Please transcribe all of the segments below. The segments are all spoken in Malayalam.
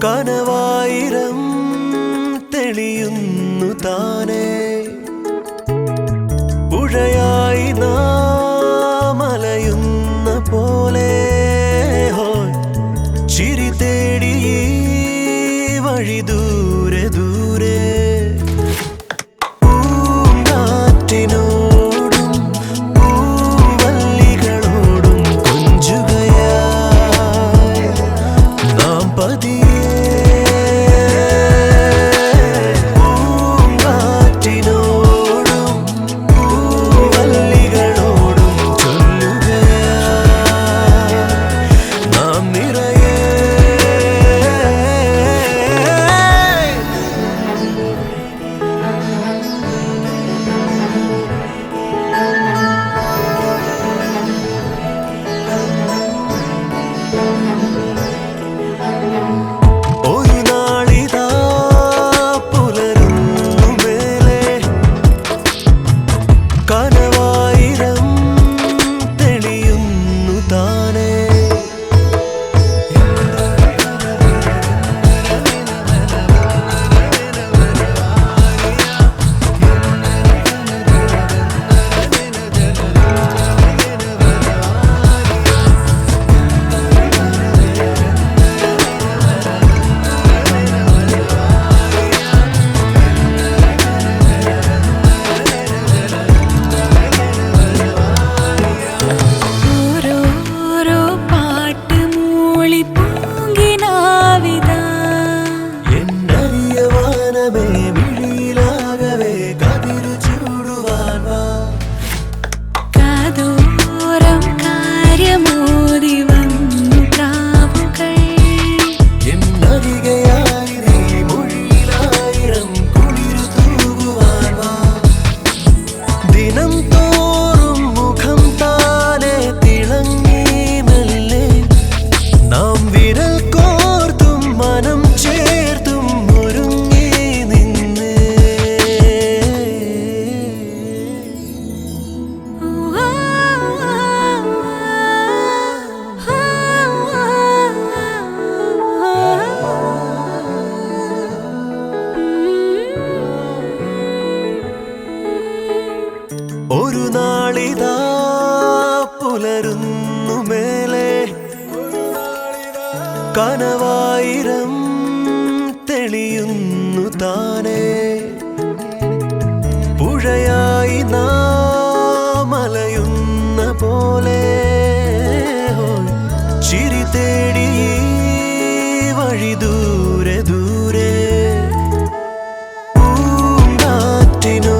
കനവായിരം തെളിയുന്നു താനേ പുഴയായി നാം അലയുന്ന പോലെ ചിരി തേടി വഴി ദൂരെ ദൂരെ പൂങ്കാറ്റിനോടും പൂവല്ലികളോടും കൊഞ്ചുകയായി നാം പതിയെ ഒരു നാളിതാ പുലരുന്നു മേലെ കനവായിരം തെളിയുന്നു താനേ പുഴയായി നാം അലയുന്ന പോലെ ചിരി തേടി വഴി ദൂരെ ദൂരെ പൂങ്കാറ്റിനോ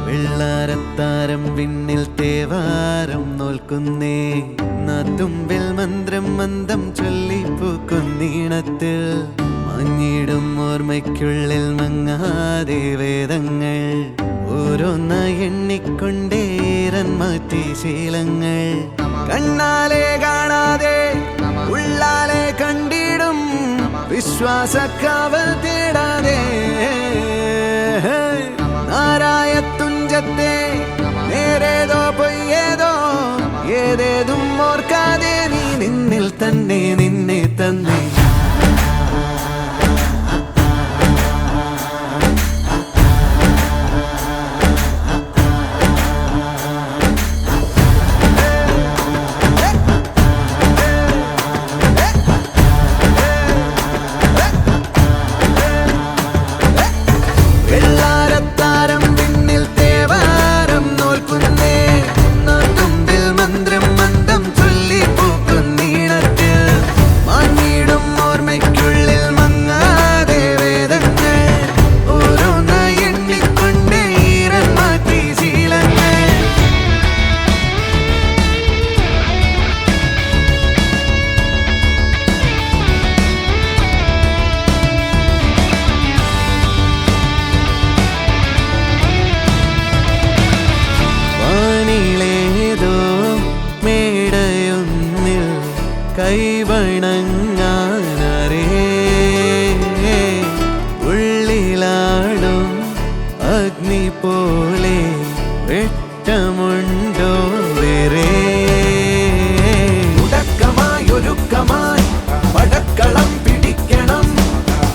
വെള്ളാരത്താരം വിണ്ണിൽ തേവാരം നോൽക്കുന്നേ നാത്തുമ്പിൽ മന്ത്രം മന്ദം ചൊല്ലിപ്പൂക്കുന്നീണത്തിൽ മഞ്ഞിടും ഓർമ്മയ്ക്കുള്ളിൽ മങ്ങാതെ വേദങ്ങൾ ഓരോന്നായി എണ്ണിക്കൊണ്ടേരൻ മാറ്റി ശീലങ്ങൾ കണ്ണാലെ കാണാതെ ഉള്ളാലെ കണ്ടിടും വിശ്വാസക്കാവൽ തേടാതെ നാരായത്തുഞ്ചത്തെ നേരേതോ പൊയ്യേതോ ഏതേതും ഓർക്കാതെ നീ നിന്നിൽ തന്നെ നിന്നെ തന്നെ മന്ത്രം മന്ദം ചൊല്ലി പൂക്കുന്നീണത്തിൽ മാഞ്ഞിടും കൈവണങ്ങാനരേ ഉള്ളിലാടും അഗ്നി പോലെ വെട്ടമുണ്ടോ വേറെ ഉടക്കമായൊരുക്കമായി പടക്കളം പിടിക്കണം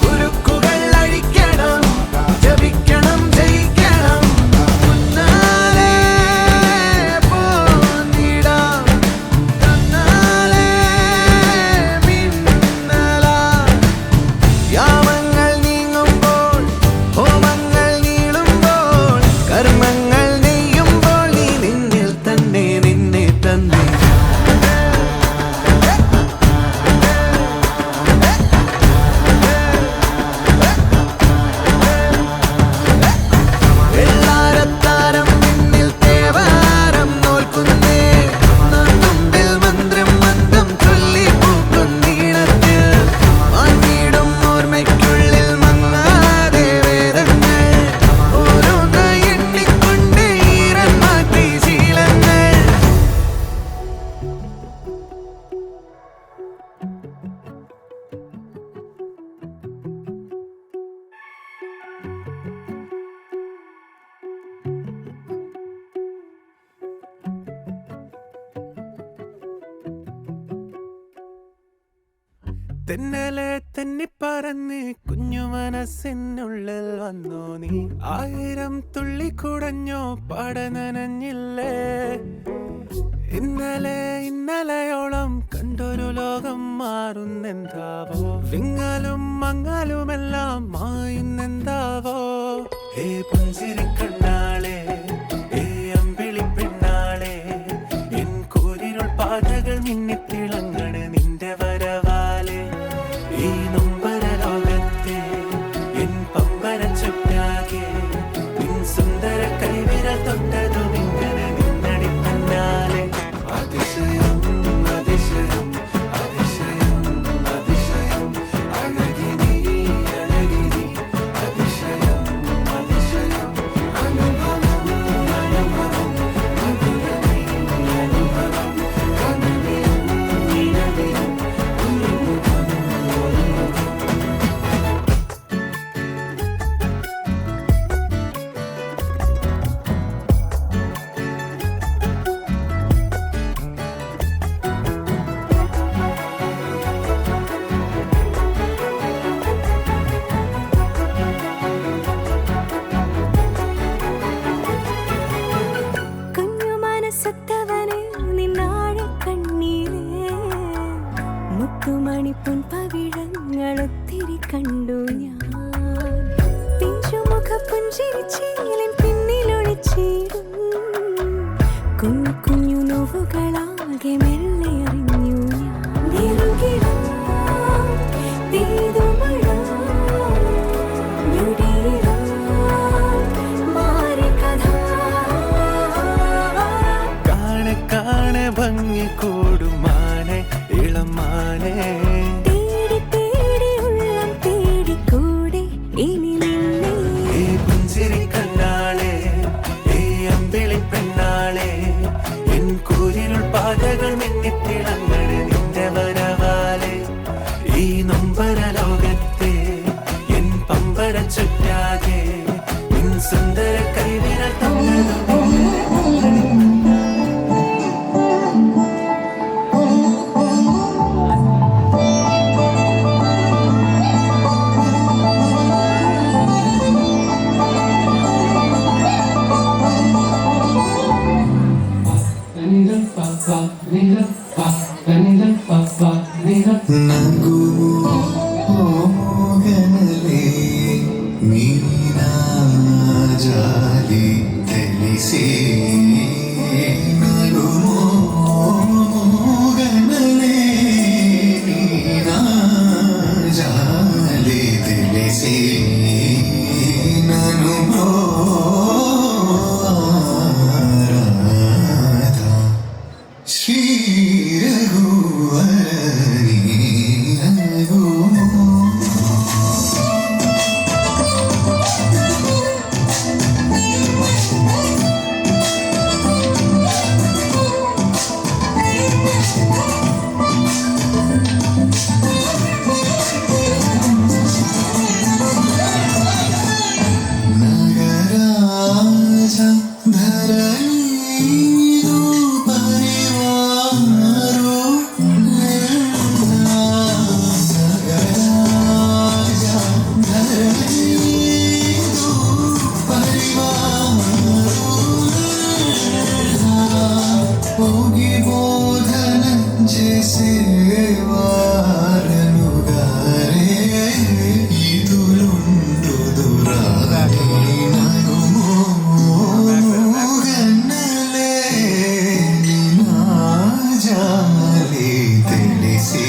ഉരുക്കുകൾ അഴിക്കണം ജപിക്കണം ജയിക്കണം മുന്നാലെ പോന്നിടാം തന്നാലെ മിന്നലാ യാമങ്ങൾ നീങ്ങുമ്പോൾ ഹോമങ്ങൾ നീളുമ്പോൾ കർമ്മങ്ങൾ നെയ്യുമ്പോൾ നീ നിന്നിൽ തന്നെ നിന്നെ തന്നെ വെള്ളാരത്താരം നിന്നിൽ തേവാരം നോൽക്കുന്നേ മുമ്പിൽ മന്ത്രം മന്ദം ചൊല്ലി പൂക്കുന്നീളത്തിൽ മാറ്റിയിടും ഓർമ്മയ്ക്കുള്ളിൽ മങ്ങാതെ വേദങ്ങൾ ഓരോന്ന് എണ്ണിക്കൊണ്ട് ഈരൻ മാറ്റി ശീലങ്ങൾ തെന്നലെ തെന്നിപ്പറന്ന് കുഞ്ഞു മനസ്സിനുള്ളിൽ വന്നു നീ ആയിരം തുള്ളി കുടഞ്ഞോ പടനനഞ്ഞില്ലേ ഇന്നലെയോളം കണ്ടൊരു ലോകം മാറുന്നെന്താവോ വിങ്ങലും മങ്ങലുമെല്ലാം മായുന്നെന്താവോ ഹേ പുഞ്ചിരി കണ്ണാളെ ഹേ അമ്പിളി പെണ്ണാളെ എൻ കൂരിരുൾ പാതകൾ മിന്നിത്തിളങ്ങണ് നിന്റെ വരവാലെ ഈ നൊമ്പര ലോകത്തെ എൻ പമ്പര ചുറ്റാകെ നിൻ സുന്ദര കൈവിരൽ തൊട്ടതും ഇങ്ങനെ നിന്നടി തന്നാലെ അതിശയം അതിശയം അതിശയം അതിശയം അഴകിനി അഴകിനി അതിശയം അതിശയം അനുഭവം അനുഭവം മധുരമേ അനുഭവം കനവിലും നിലവിലും കുഞ്ഞു മനസ്സത്തവനെ നിന്നാഴ കണ്ണീരേ മുത്തുമണി പൊൻപവിഴങ്ങളൊത്തിരി കണ്ടു ഞാൻ പിഞ്ചുമുഖ പുഞ്ചിരിച്ചീലിൻ പിന്നിലൊളിച്ചിടും കുഞ്ഞു കുഞ്ഞു നോവുകളാകെ മെല്ലെ അറിഞ്ഞു ഞാൻ നിറുകിടാം പെയ്തുമഴ ഞൊടിയിടാം മാറി കഥ കാണെ കാണെ ഭംഗി കൂടുമാനെ ഇളമാനെ തേടി തേടി ഉള്ളം തേടിക്കൂടെ ഇനി നിന്നെ ഈ പുഞ്ചിരി കണ്ണാളെ ഈ അമ്പിളി പെണ്ണാളെ എൻ കൂരിരുൾ പാതകൾ മിന്നിത്തിളങ്ങണ് നിന്റെ വരവാലെ ഈ നൊമ്പര ലോകത്തെ എൻ പമ്പര ചുറ്റാകെ നിൻ സുന്ദര കൈവിരൽ തൊട്ടതും మోగనలే మీనా జాలి తెలిసే నగుమో మోగనలే మీనా జాలి తెలిసే నను రాధా శ్రీ రఘువరని రఘుమో जैसे वारनुगारे इदुलुंडु दुरानी नगुमो गन्नले निना जाले तेलिसी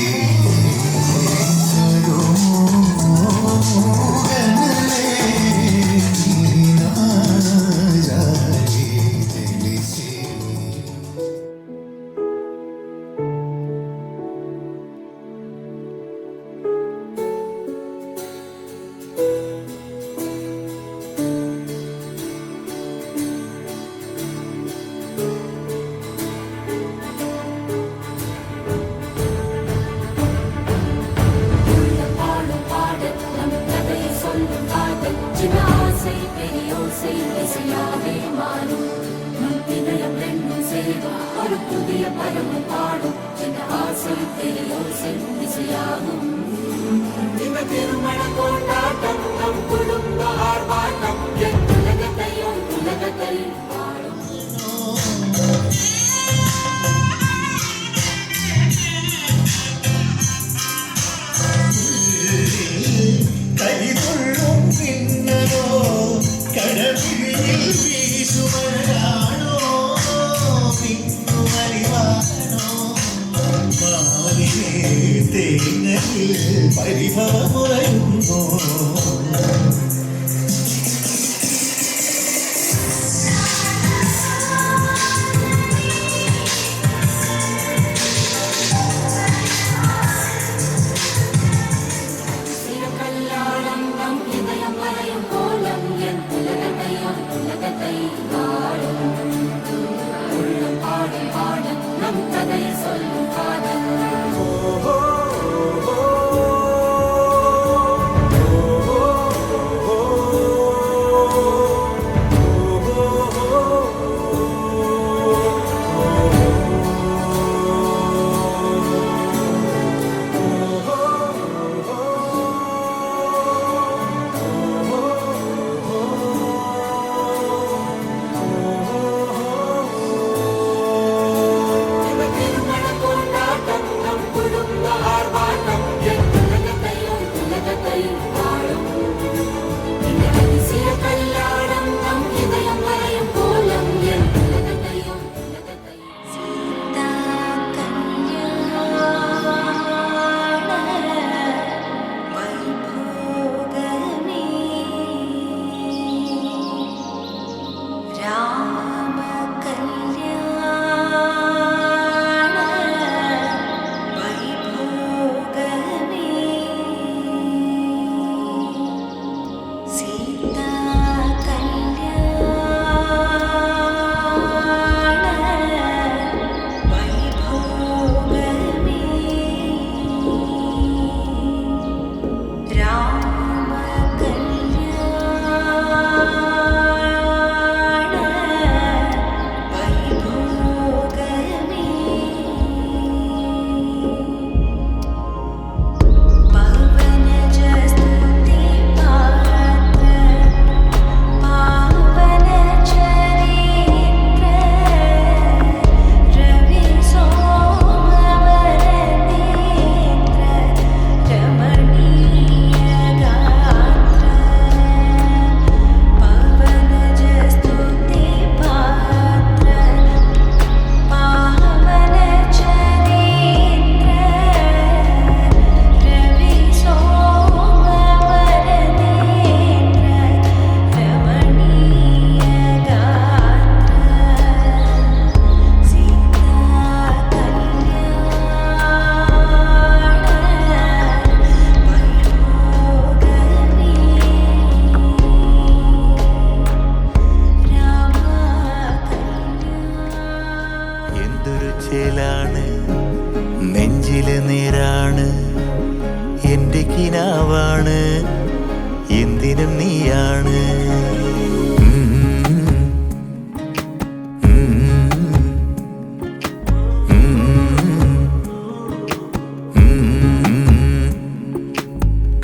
എന്തിനും നീയാണ്.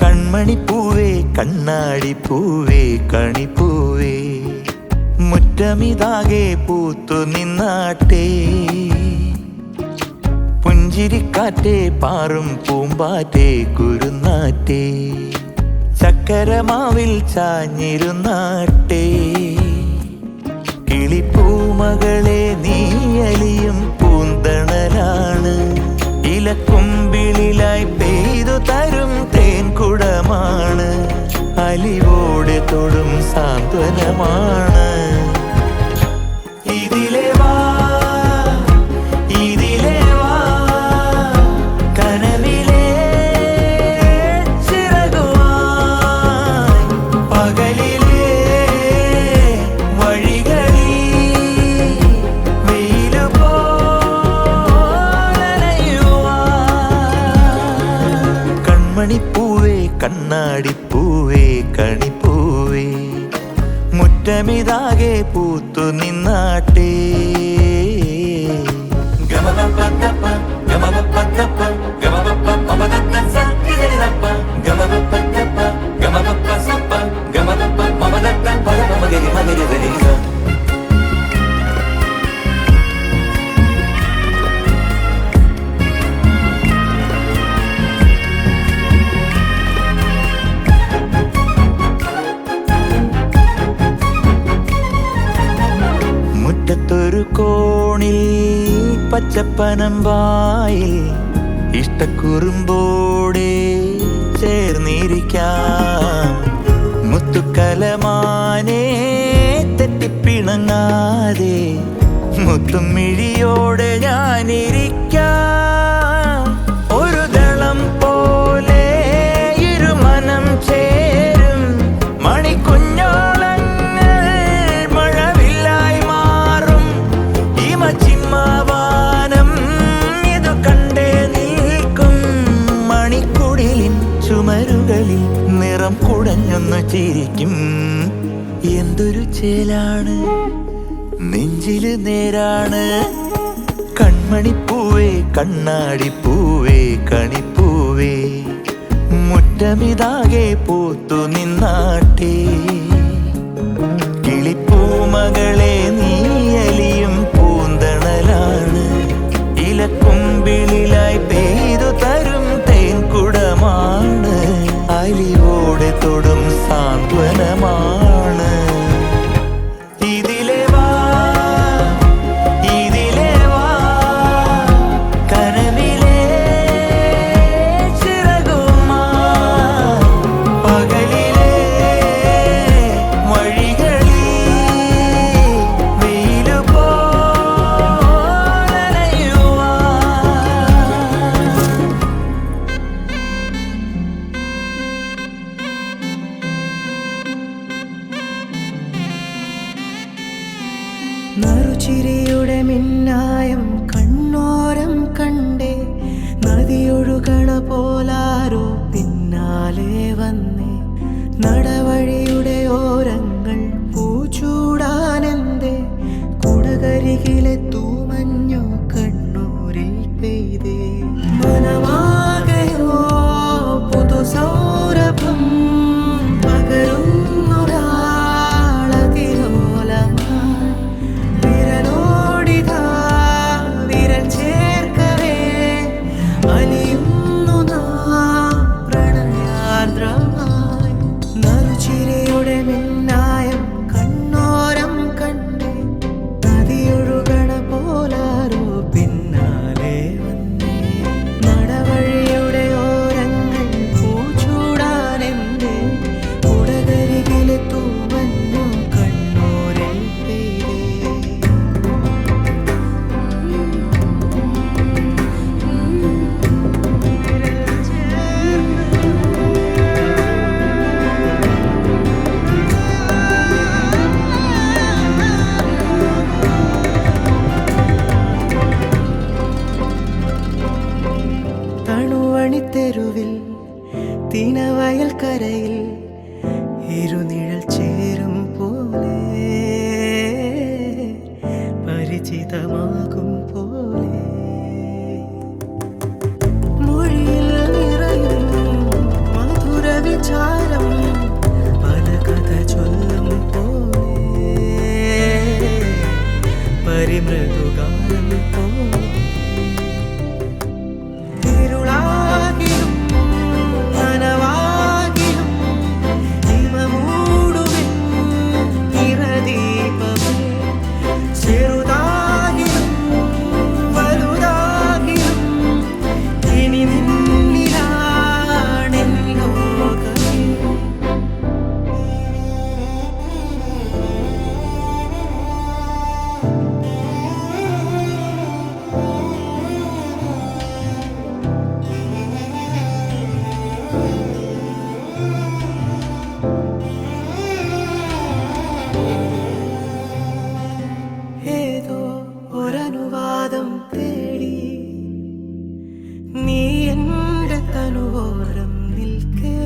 കൺമണിപ്പൂവേ കണ്ണാടിപ്പൂവേ കണിപ്പൂവേ മുറ്റമിതാകെ പൂത്തു നിന്നാട്ടേ. പുഞ്ചിരിക്കാറ്റേ പാറും പൂമ്പാറ്റേ കുരുന്നാറ്റേ ചക്കരമാവിൽ ചാഞ്ഞിരുന്നാട്ടേ കിളിപ്പൂമകളെ നീയലിയും പൂന്തണലാണ് ഇലക്കുമ്പിളിലായി പെയ്തു തരും തേൻകുടമാണ് അലിവോടെ തൊടും സാന്ത്വനമാണ് ഇതിലെ വാ ഇതിലെ വാ കനവിലെ ചിറകുമായി പകലിലെ വഴികളിൽ വെയിലു പോലനയുവാൻ കൺമണിപ്പൂവേ കണ്ണാടിപ്പൂവേ കണിപ്പൂവേ മുറ്റമിതാകെ പൂത്തു നിന്നാട്ടേ മുറ്റത്തൊരു കോണിൽ പച്ചപ്പനമ്പായിൽ ഇഷ്ടക്കുറുമ്പോടെ ചേർന്നിരിക്കാം മുത്തുക്കലമാനെ തെറ്റിപ്പിണങ്ങാതെ മുത്തും മിഴിയോടെ ഞാനിരിക്കാം ഒരു ദളം പോലെ ഇരുമനം ചേരും മണിക്കുഞ്ഞോളങ്ങൾ മഴവില്ലായി മാറും ഹിമചിമ്മാവാനം ഇതു കണ്ടേ നിൽക്കും മണിക്കുടിലിൻ ചുമരുകളിൽ നിറം കുടഞ്ഞൊന്നു ചിരിക്കും എന്തൊരു ചേലാണ് നെഞ്ചില് നേരാണ് കൺമണിപ്പൂവേ കണ്ണാടിപ്പൂവേ കണിപ്പൂവേ മുറ്റമിതാകെ പൂത്തു നിന്നാട്ടേ കിളിപ്പൂമകളെ നീയലിയും പൂന്തണലാണ് ഇലക്കുമ്പിളിലായി പെയ്തു തരും തേൻകുടമാണ് അലിവോടെ തൊടും സാന്ത്വനമാണ് ഇതിലെ വാ ഇതിലെ വാ കനവിലെ ചിറകുമായി പകലിലെ വഴികളിൽ വെയിലു പോലനയുവാൻ നറുചിരിയുടെ മിന്നായം കണ്ണോരം കണ്ടേ നദിയൊഴുകണ പോലാരോ പിന്നാലെ വന്നേ നടവഴിയുടെ ഓരങ്ങൾ പൂച്ചൂടാനെന്തേ കുടകരികിലെ തൂമഞ്ഞോ കണ്ണൂരിൽ പെയ്തേ മനമാകയോ പുതുസൗരഭം പകരുന്നൊരാളതിലോലമായി വിരലോടിതാ വിരൽ ചേർക്കവേ അലിയുന്നു നാം പ്രണയാർദ്രമായി നറുചിരിയുടെ മിന്നായം കണ്ണോരം കണ്ടേ നദിയൊഴുകണ പോലാരോ പിന്നാലെ വന്നേ നടവഴിയുടെ ഓരങ്ങൾ പൂച്ചൂടാനെന്തേ കുടകരികിലെ തൂമഞ്ഞു കണ്ണൂരിൽ പെയ്തേ തണുവണിത്തെരുവിൽ തിനവയൽ കരയിൽ ഇരുനിഴൽ ചേരും പോലെ പരിചിതമാകും പോലെ മൊഴിയിൽ നിറയും മധുര വിചാരം പല കഥ ചൊല്ലും പോലെ പരിമൃദുഗാനം പോലെ നിന്നിലാണെൻ ലോകമേ. ഏതോ ഒരനുവാദം തേടി നീ എൻ്റെ തനുവോരം നിൽക്കേ,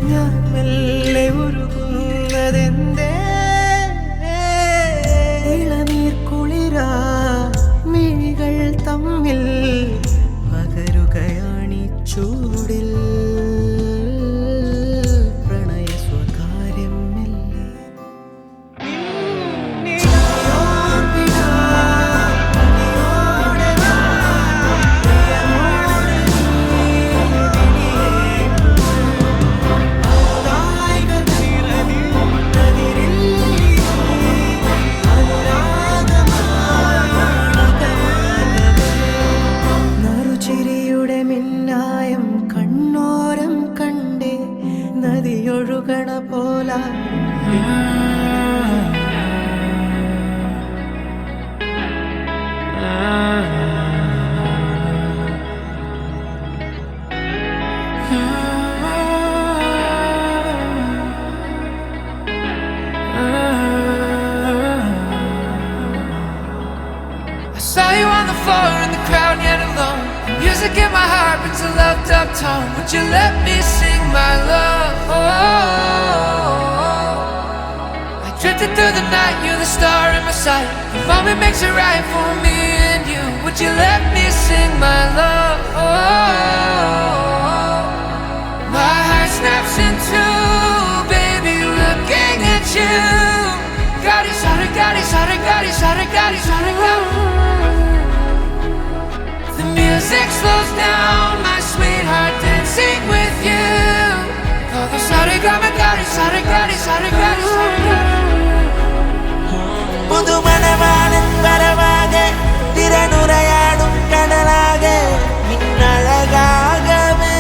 ഞാൻ മെല്ലെ ഉരുകുന്നതെന്തേ? ഇളനീർ കുളിരാ മിഴികൾ തമ്മിൽ പകരുകയാണീ ചൂടിൽ. പ്രണയ സ്വകാര്യം മെല്ലെ നറുചിരിയുടെ മിന്നായം കണ്ണോരം കണ്ടേ നദിയൊഴുകണ പോല. I saw you on the floor in the crowd yet alone. The music in my heart brings a loved up tone. Would you let me sing my love? I drifted through the night, you're the star in my sight. The moment makes it right for me and you. Would you let me sing my love? My heart snaps in two, baby, looking at you. Gadi sara, gadi sara, gadi sara, gadi sara, gadi. The music slows down, my sweetheart, dancing with you. Oh, the sarigama, gadi sara, gadi sara, gadi sara. Puthumanavalan വരവാകെ തിരനുറയാടും കടലാകെ മിന്നഴകാകവേ.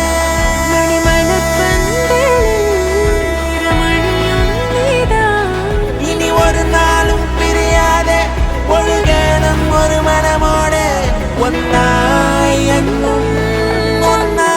ഇനി ഒരു നാളും പിരിയാതെ ഒഴുകണം ഒരു മനമോടെ ഒന്നായി എന്നും ഒന്നായി.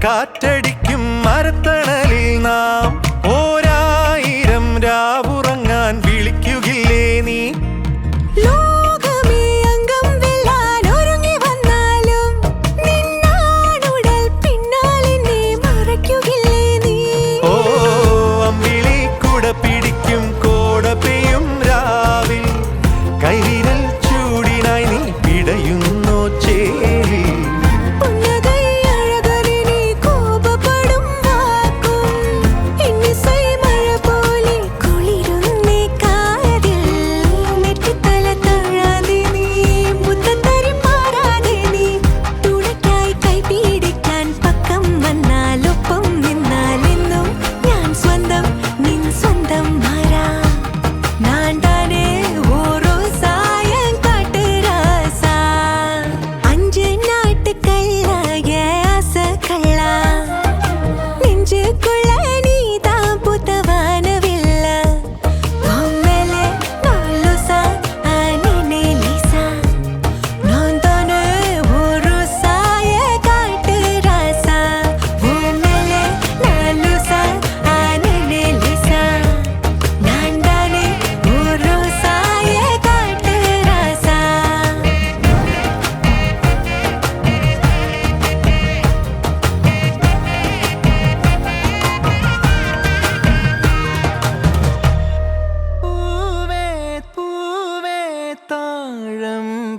കാറ്റടിക്കും മരത്തണലിൽ നാം ഓരായിരം രാവുറങ്ങാൻ വിളിക്കുകില്ലേ നീ? ലോകമേ അംഗം വെല്ലാൻ ഒരുങ്ങി വന്നാലും നിന്നാണുടൽ പിന്നാലെ നീ മറയ്ക്കുകില്ലേ നീ? ഓ അമ്പിളി കുട പിടിക്കും കോട പെയ്യും രാവിൽ കൈവിരൽ ചൂടിനായി നീ പിടയുന്നോ ചേരി?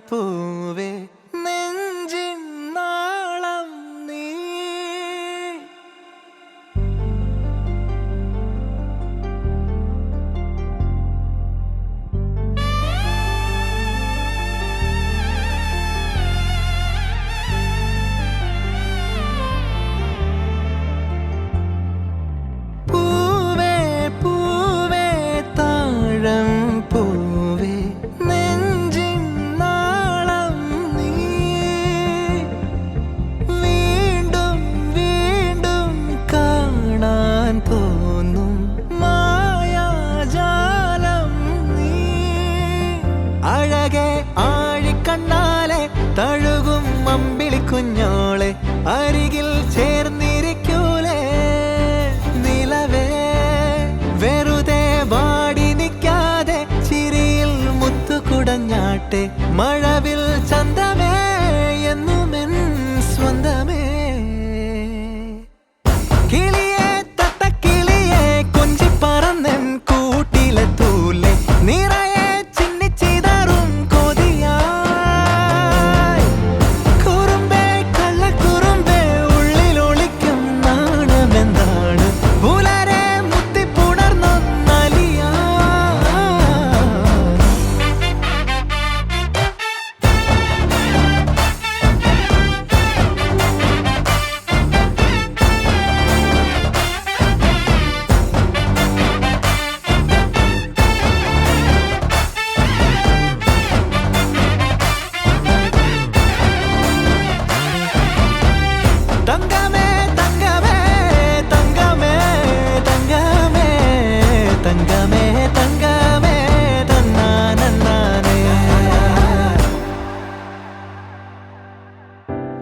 പൂവേ നെഞ്ചിൻ നാളം നീ. പൂവേ പൂവേ താഴം പൂവേ ആഴിക്കണ്ണാലെ തഴുകും അമ്പിളി കുഞ്ഞോളെ അരികിൽ ചേർന്നിരിക്കൂലേ നിലവേ വെറുതെ വാടി നിൽക്കാതെ ചിരിയിൽ മുത്തുകുടഞ്ഞാട്ടെ മഴവിൽ ചന്തമേ എന്നുമെൻ സ്വന്തമേ. കിളിയെ തത്തക്കിളിയെ കൊഞ്ചി പറന്നെൻ കൂട്ടിലെത്തൂലെ നിറയെ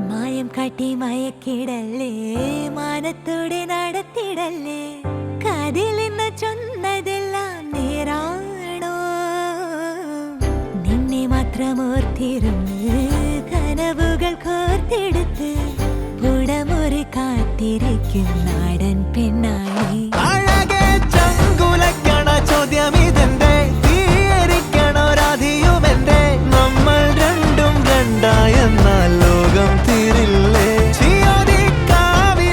മായം കാട്ടി മയക്കിടല്ലേ മാനത്തോടെ നടത്തിടല്ലേ കാതിൽ നിന്ന് ചൊന്നതെല്ലാം നേരാണോ നിന്നെ മാത്രം ഓർത്തിരുന്ന് കനവുകൾ കോർത്തെടുത്ത് പുടമുറി കാത്തിരിക്കും നാടൻ പെണ്ണായി. അഴകെ ചങ്കുലക്കണ ചോദ്യമിതെന്റെ തീയരിക്കണോ രാധിയുമെന്റെ നമ്മൾ രണ്ടും രണ്ടായെന്നാൽ ലോകം തീരില്ലേ ചിയോദിക്കാവിലെത്തി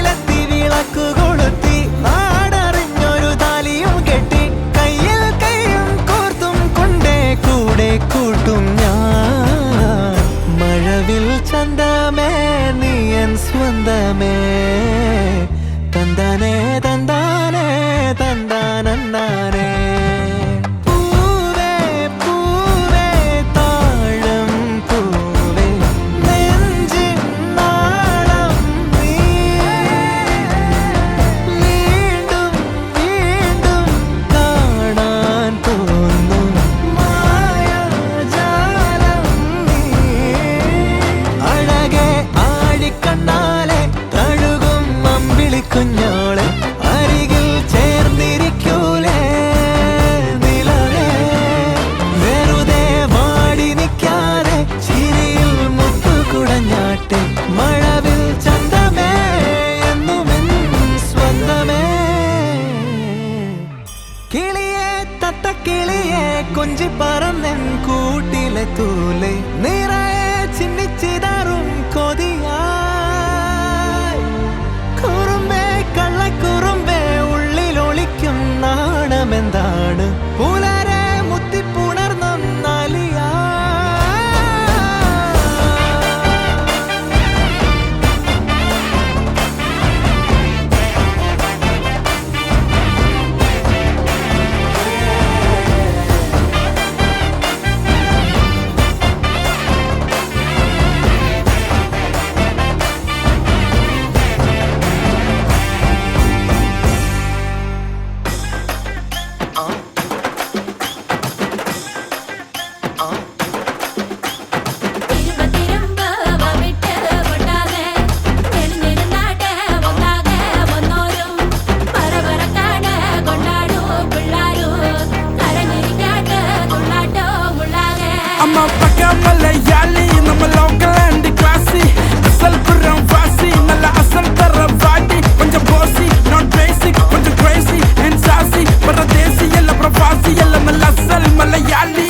വിളക്കു കൊളുത്തി നാടറിഞ്ഞൊരു താലിയും കെട്ടി കയ്യിൽ കൈയും കോർത്തും കൊണ്ടേ കൂടെ കൂട്ടും ഞാൻ മഴവിൽ ചന്തമേ നീയൻ സ്വന്തമേ തന്താനേ തന്താനേ തന്താനേ. പൂവേ പൂവേ താഴം പൂവേ നെഞ്ചിൻ നാളം നീ. വീണ്ടും വീണ്ടും കാണാൻ തോന്നും മായാജാലം നീ. അഴകെ ആഴിക്കണ്ണാലെ തഴുകും മഴവിൽ ചന്തമേ എന്നുമെൻ സ്വന്തമേ കിളിയെ തത്തക്കിളിയെ കൊഞ്ചി പറന്നെൻ കൂട്ടിലെ തൂലെ നിറയെ ചിന്നിച്ചിതാറും കൊതിയായി കുറുമ്പേ കള്ളക്കുറുമ്പേ ഉള്ളിലൊളിക്കും നാണമെന്താണ് പുലരെ മുത്തിപ്പുണർന്നൊന്നാലിയാ I'm a paka Malayali, I'm a local and classy. Asal puram vasi, nalla asal taravadi. Konja bossy, not basic, konja crazy and sassy. Paradesi, yalla pravasi, yalla nalla asal Malayali.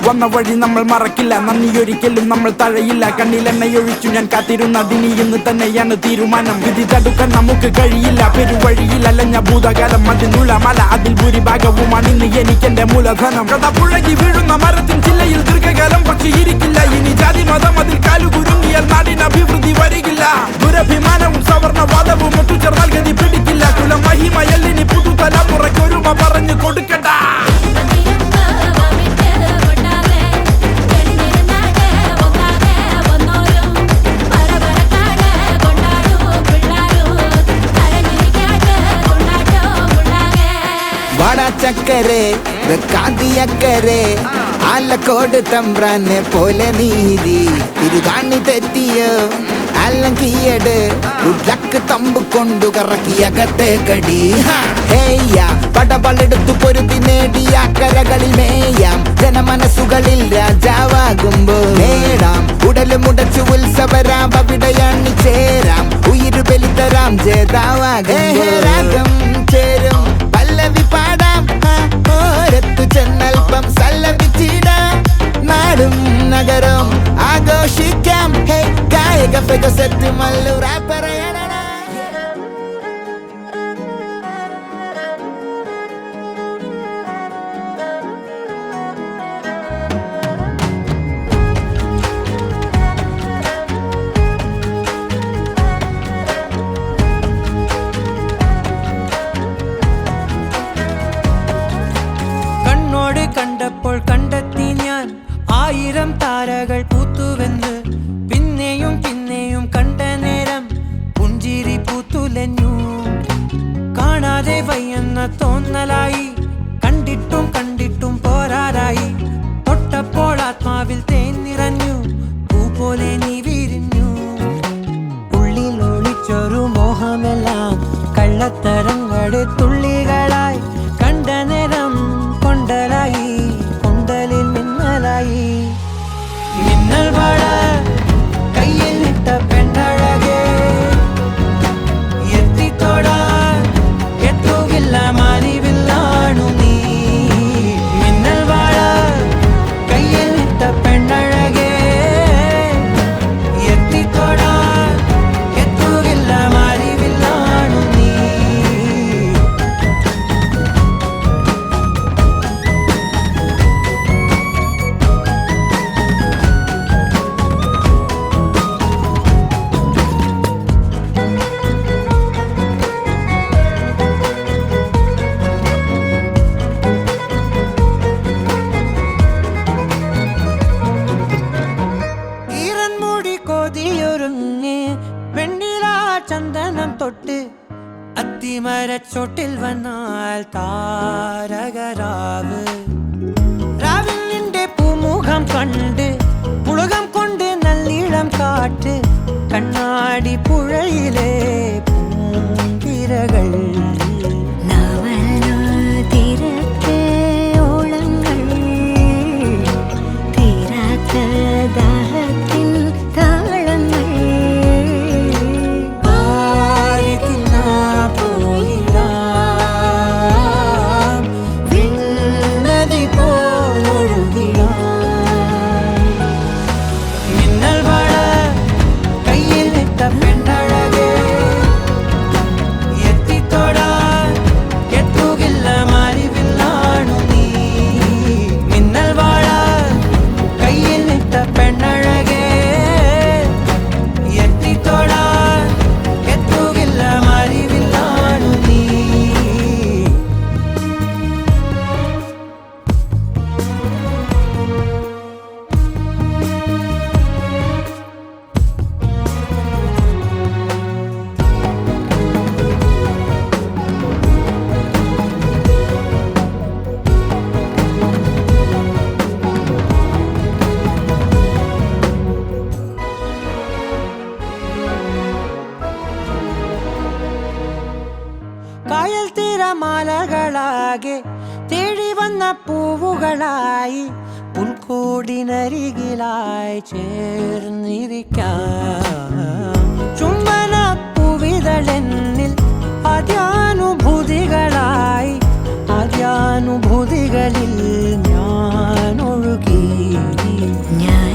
വന്ന വഴി നമ്മൾ മറക്കില്ല നന്ദിയൊരിക്കലും നമ്മൾ തഴയില്ല കണ്ണിലെണ്ണയൊഴിച്ചു ഞാൻ കാത്തിരുന്നതിനി ഇന്ന് തന്നെയാണ് തീരുമാനം വിധി തടുക്കാൻ നമുക്ക് കഴിയില്ല പെരുവഴിയിൽ അലഞ്ഞ ഭൂതകാലം അതിനുള്ള മല അതിൽ ഭൂരിഭാഗവുമാണ് ഇന്ന് എനിക്കെന്റെ മൂലധനം കഥ പുഴകി വീഴുന്ന മരത്തിൻ ചില്ലയിൽ ദീർഘകാലം പക്ഷെ ഇരിക്കില്ല ഇനി ജാതി മതം അതിൽ കാലുകുരുങ്ങിയാൽ നാടിന് അഭിവൃദ്ധി വരികില്ല ദുരഭിമാനവും സവർണവാദവും ഒത്തുചേർന്നാൽ ഗതി പിടിക്കില്ല കുലമഹിമയല്ലിനി പുതുതലമുറയ്ക്കൊരുമ പറഞ്ഞു കൊടുക്കണ്ട ചക്കരെ കാതിയക്കരെ ആലക്കോട് തമ്പ്രാനെ പോലെ നീതി തിരുകാണി തെറ്റിയോ അല്ലങ്കിയട് ഉള്ളക്ക് തമ്പ് കൊണ്ടു കറക്കിയകത്തെ കടി ഹേയ്യ പടപളെടുത്തു പൊരുതി നേടിയ കരകളിൽ മേയാം ജനമനസ്സുകളിൽ രാജാവാകുമ്പോ നേടാം ഉടലും മുടച്ചു ഉത്സവരാം അവിടെയണി ചേരാം ഉയിരു ബലിതരാം ജേതാവാകും ചേരും പല്ലവി പാടാം ഓരത്തു ചെന്നൽപ്പം സല്ലപിച്ചിടാം നാടും നഗരം ആഘോഷിക്കാം ഹേ ഗായക ഫെഗസെറ്റ് മല്ലു റാപ്പറയണ കണ്ടപ്പോൾ കണ്ടെത്തി ഞാൻ 1000 താരകൾ പൂത്തുവെന്ന് പിന്നെയും പിന്നെയും കണ്ട നേരം പുഞ്ചിരി പൂത്തുലഞ്ഞു കാണാതെ വയ്യെന്ന തോന്നലായി കണ്ടിട്ടും കണ്ടിട്ടും പോരാറായി തൊട്ടപ്പോൾ ആത്മാവിൽ തേൻ നിറഞ്ഞു പൂ പോലെ നീ വിരിഞ്ഞു ഉള്ളിൽ ഒളിച്ചൊരു മോഹമെല്ലാം കള്ളത്തരങ്ങളുടെ തുള്ളികളായി കണ്ട നേരം കൊണ്ടലായി കൊണ്ടലിൽ മിന്നലായി മിന്നൽ വള കയ്യിൽ ഇട്ട പെണ്ണഴകേ എത്തിത്തോടാൻ എത്തുകില്ല മാലിവില്ലാണു നീ മിന്നൽ വള കയ്യിൽ ഇട്ട പെണ്ണഴകേ എത്തിത്തോടാൻ എത്തുകില്ല മാലിവില്ലാണു നീ ചന്ദനം തൊട്ട് അത്തിമരച്ചോട്ടിൽ വന്നാൽ താരകരാവ് രാവിൽ നിന്റെ പൂമുഖം കണ്ട് പുളകം കൊണ്ട് നല്ലിളം കാറ്റ് കണ്ണാടി അങ്ങാടിപ്പുഴയിലെ പൂന്തിരകൾ നവല്ലോ തീരത്തെ ഓളങ്ങൾ തീരാത്ത ദാഹത്തിൻ താളങ്ങൾ പാരിത്തിന്നാ പോയില്ല വിണ്ണതി പോലൊഴുകിയ മിന്നൽ വള കയ്യിൽ ഇട്ട പെണ്ണഴകേ എത്തിത്തൊടാൻ എത്തുകില്ല മറിവില്ലാണു നീ മിന്നൽ വള കയ്യിൽ ഇട്ട പെണ്ണഴകേ എത്തിത്തൊടാൻ എത്തുകില്ല മറിവില്ലാണു നീ കായൽ തിരമാലകളാകെ തേടി വന്ന പൂവുകളായി പുൽക്കൂടിനരികിലായി ചേർന്നിരിക്കാം ചുംബന പൂവിതളെന്നിൽ ആദ്യാനുഭൂതികളായി ആദ്യാനുഭൂതികളിൽ ഞാൻ ഒഴുകി ഞാൻ